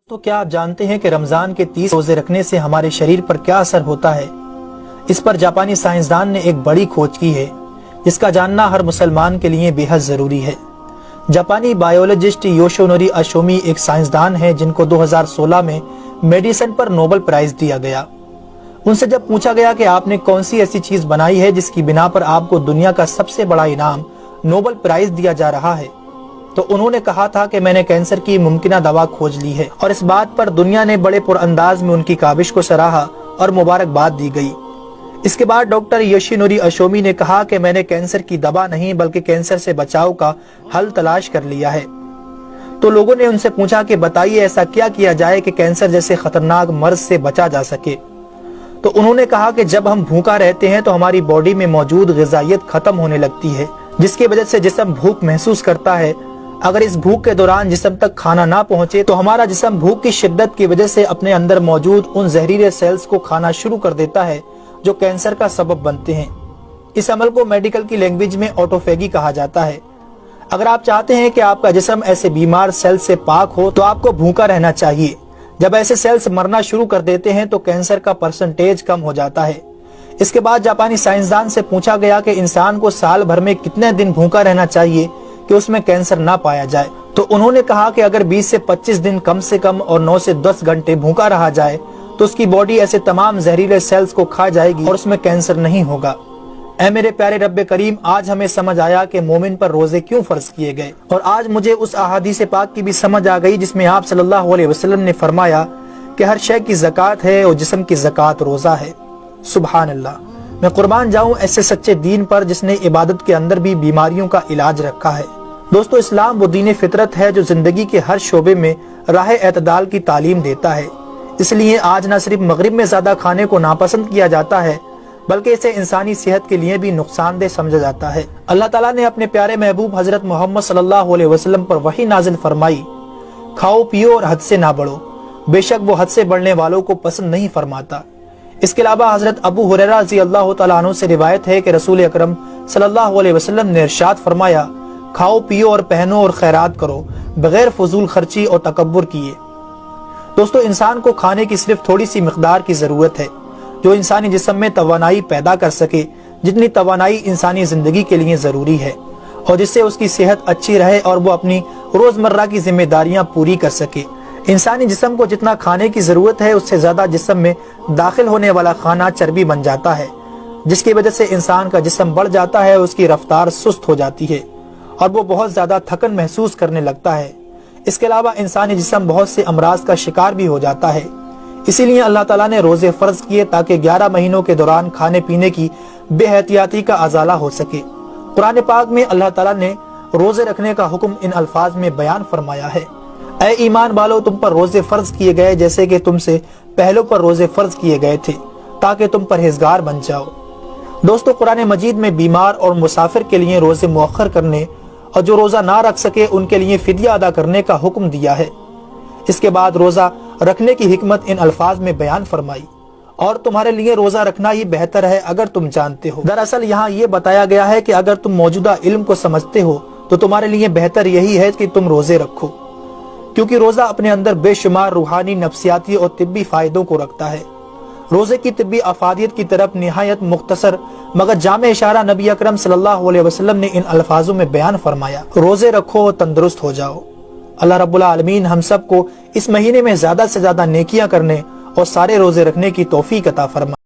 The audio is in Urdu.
تو کیا آپ جانتے ہیں کہ رمضان کے 30 روزے رکھنے سے ہمارے شریر پر کیا اثر ہوتا ہے؟ اس پر جاپانی سائنسدان نے ایک بڑی کھوج کی ہے جس کا جاننا ہر مسلمان کے لیے بے حد ضروری ہے۔ جاپانی بائیولوجسٹ یوشونوری اشومی ایک سائنسدان ہے جن کو 2016 میں میڈیسن پر نوبل پرائز دیا گیا۔ ان سے جب پوچھا گیا کہ آپ نے کون سی ایسی چیز بنائی ہے جس کی بنا پر آپ کو دنیا کا سب سے بڑا انعام نوبل پرائز دیا جا رہا ہے، تو انہوں نے کہا تھا کہ میں نے کینسر کی ممکنہ دوا کھوج لی ہے، اور اس بات پر دنیا نے بڑے پر انداز میں ان کی کاوش کو سراہا اور مبارکباد دی گئی۔ اس کے بعد ڈاکٹر یوشینوری اشومی نے کہا کہ میں نے کینسر کی دوا نہیں بلکہ کینسر سے بچاؤ کا حل تلاش کر لیا ہے۔ تو لوگوں نے ان سے پوچھا کہ بتائیے ایسا کیا کیا جائے کہ کینسر جیسے خطرناک مرض سے بچا جا سکے؟ تو انہوں نے کہا کہ جب ہم بھوکا رہتے ہیں تو ہماری باڈی میں موجود غذائیت ختم ہونے لگتی ہے، جس کی وجہ سے جسم بھوک محسوس کرتا ہے۔ اگر اس بھوک کے دوران جسم تک کھانا نہ پہنچے تو ہمارا جسم بھوک کی شدت کی وجہ سے اپنے اندر موجود ان زہریلے سیلز کو کھانا شروع کر دیتا ہے جو کینسر کا سبب بنتے ہیں۔ اس عمل کو میڈیکل کی لینگویج میں آٹوفیگی کہا جاتا ہے۔ اگر آپ چاہتے ہیں کہ آپ کا جسم ایسے بیمار سیل سے پاک ہو تو آپ کو بھوکا رہنا چاہیے۔ جب ایسے سیلز مرنا شروع کر دیتے ہیں تو کینسر کا پرسنٹیج کم ہو جاتا ہے۔ اس کے بعد جاپانی سائنسدان سے پوچھا گیا کہ انسان کو سال بھر میں کتنے دن بھوکا رہنا چاہیے کہ اس میں کینسر نہ پایا جائے؟ تو انہوں نے کہا کہ اگر 20 سے 25 دن کم سے کم اور 9 سے 10 گھنٹے بھوکا رہا جائے تو اس کی باڈی ایسے تمام زہریلے سیلز کو کھا جائے گی اور اس میں کینسر نہیں ہوگا۔ اے میرے پیارے رب کریم، آج ہمیں سمجھ آیا کہ مومن پر روزے کیوں فرض کیے گئے، اور آج مجھے اس احادیث پاک کی بھی سمجھ آ گئی جس میں آپ صلی اللہ علیہ وسلم نے فرمایا کہ ہر شے کی زکوٰۃ ہے اور جسم کی زکوٰۃ روزہ ہے۔ سبحان اللہ! میں قربان جاؤں ایسے سچے دین پر جس نے عبادت کے اندر بھی بیماریوں کا علاج رکھا ہے۔ دوستو، اسلام وہ دین فطرت ہے جو زندگی کے ہر شعبے میں راہ اعتدال کی تعلیم دیتا ہے۔ اس لیے آج نہ صرف مغرب میں زیادہ کھانے کو ناپسند کیا جاتا ہے بلکہ اسے انسانی صحت کے لیے بھی نقصان دہ سمجھا جاتا ہے۔ اللہ تعالیٰ نے اپنے پیارے محبوب حضرت محمد صلی اللہ علیہ وسلم پر وحی نازل فرمائی، کھاؤ پیو اور حد سے نہ بڑھو، بے شک وہ حد سے بڑھنے والوں کو پسند نہیں فرماتا۔ اس کے علاوہ حضرت ابو ہریرہ رضی اللہ تعالیٰ عنہ سے روایت ہے کہ رسول اکرم صلی اللہ علیہ وسلم نے ارشاد فرمایا، کھاؤ پیو اور پہنو اور خیرات کرو بغیر فضول خرچی اور تکبر کیے۔ دوستو، انسان کو کھانے کی صرف تھوڑی سی مقدار کی ضرورت ہے جو انسانی جسم میں توانائی پیدا کر سکے، جتنی توانائی انسانی زندگی کے لیے ضروری ہے، اور جس سے اس کی صحت اچھی رہے اور وہ اپنی روزمرہ کی ذمہ داریاں پوری کر سکے۔ انسانی جسم کو جتنا کھانے کی ضرورت ہے اس سے زیادہ جسم میں داخل ہونے والا کھانا چربی بن جاتا ہے، جس کی وجہ سے انسان کا جسم بڑھ جاتا ہے، اس کی رفتار سست ہو جاتی ہے اور وہ بہت زیادہ تھکن محسوس کرنے لگتا ہے۔ اس کے علاوہ انسانی جسم بہت سے امراض کا شکار بھی ہو جاتا ہے۔ اسی لیے اللہ تعالیٰ نے روزے فرض کیے تاکہ 11 مہینوں کے دوران کھانے پینے کی بے احتیاطی کا ازالہ ہو سکے۔ قرآن پاک میں اللہ تعالیٰ نے روزے رکھنے کا حکم ان الفاظ میں بیان فرمایا ہے، اے ایمان والو، تم پر روزے فرض کیے گئے جیسے کہ تم سے پہلوں پر روزے فرض کیے گئے تھے تاکہ تم پرہیزگار بن جاؤ۔ دوستو، قرآن مجید میں بیمار اور مسافر کے لیے روزے مؤخر کرنے اور جو روزہ نہ رکھ سکے ان کے لیے فدیہ ادا کرنے کا حکم دیا ہے۔ اس کے بعد روزہ رکھنے کی حکمت ان الفاظ میں بیان فرمائی، اور تمہارے لیے روزہ رکھنا ہی بہتر ہے اگر تم جانتے ہو۔ دراصل یہاں یہ بتایا گیا ہے کہ اگر تم موجودہ علم کو سمجھتے ہو تو تمہارے لیے بہتر یہی ہے کہ تم روزے رکھو، کیونکہ روزہ اپنے اندر بے شمار روحانی، نفسیاتی اور طبی فائدوں کو رکھتا ہے۔ روزے کی طبی افادیت کی طرف نہایت مختصر مگر جامع اشارہ نبی اکرم صلی اللہ علیہ وسلم نے ان الفاظوں میں بیان فرمایا، روزے رکھو اور تندرست ہو جاؤ۔ اللہ رب العالمین ہم سب کو اس مہینے میں زیادہ سے زیادہ نیکیاں کرنے اور سارے روزے رکھنے کی توفیق عطا فرمائے۔